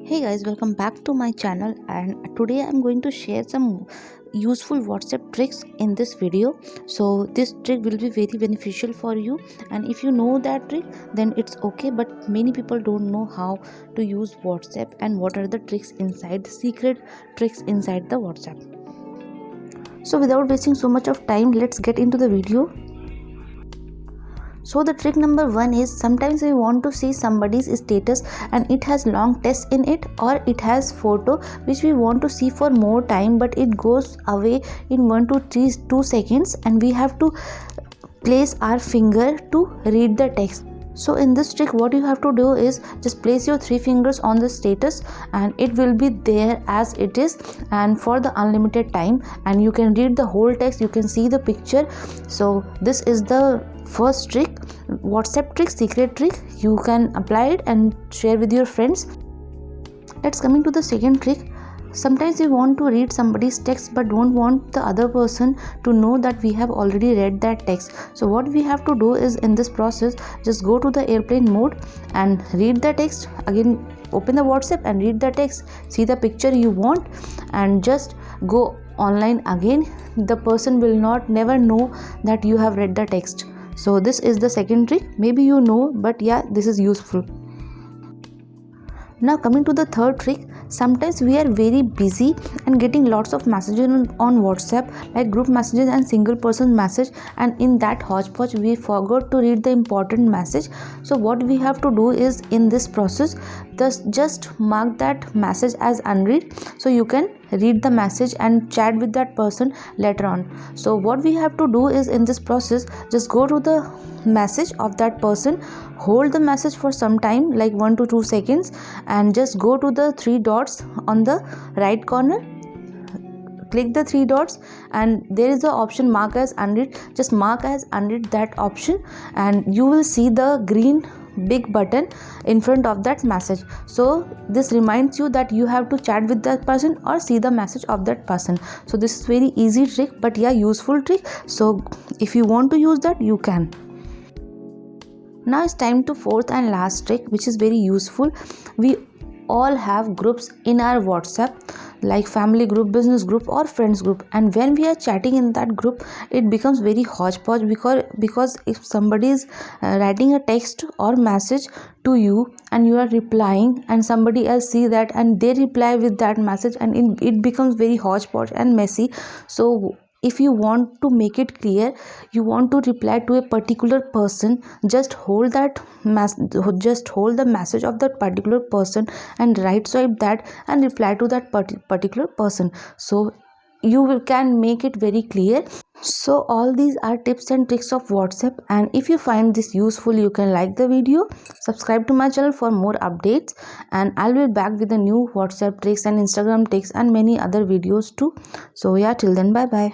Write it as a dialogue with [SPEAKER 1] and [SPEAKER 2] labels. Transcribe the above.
[SPEAKER 1] Hey guys, welcome back to my channel, and today I'm going to share some useful WhatsApp tricks in this video. So this trick will be very beneficial for you, and if you know that trick then it's okay, but many people don't know how to use WhatsApp and what are the tricks inside, the secret tricks inside the WhatsApp. So without wasting so much of time, let's get into the video. So the trick number 1 is, sometimes we want to see somebody's status and it has long text in it, or it has photo which we want to see for more time, but it goes away in 1 to 2 seconds, and we have to place our finger to read the text. So in this trick, what you have to do is just place your 3 fingers on the status and it will be there as it is, and for the unlimited time, and you can read the whole text, you can see the picture. So this is the first trick, WhatsApp trick, secret trick. You can apply it and share with your friends. Let's come into the second trick. Sometimes we want to read somebody's text but don't want the other person to know that we have already read that text. So what we have to do is, in this process, just go to the airplane mode and read the text. Again, open the WhatsApp and read the text, see the picture you want, and just go online again. The person will never know that you have read the text. So this is the second trick. Maybe you know, but yeah, this is useful. Now coming to the third trick, sometimes we are very busy and getting lots of messages on WhatsApp, like group messages and single person message, and in that hodgepodge we forgot to read the important message. So what we have to do is, in this process, just mark that message as unread, so you can read the message and chat with that person later on. So what we have to do is, in this process, just go to the message of that person, hold the message for some time, like 1 to 2 seconds, and just go to the 3 dots on the right corner, click the 3 dots, and there is the option mark as unread. Just mark as unread that option, and you will see the green big button in front of that message. So this reminds you that you have to chat with that person or see the message of that person. So this is very easy trick, but yeah, useful trick. So if you want to use that, you can. Now it's time to fourth and last trick, which is very useful. We all have groups in our WhatsApp, like family group, business group, or friends group, and when we are chatting in that group, it becomes very hodgepodge, because if somebody is writing a text or message to you and you are replying, and somebody else see that and they reply with that message, and it becomes very hodgepodge and messy. So if you want to make it clear, you want to reply to a particular person, just hold the message of that particular person and right swipe that and reply to that particular person. So you can make it very clear. So all these are tips and tricks of WhatsApp, and if you find this useful, you can like the video, subscribe to my channel for more updates, and I'll be back with the new WhatsApp tricks and Instagram tricks and many other videos too. So yeah, till then, bye bye.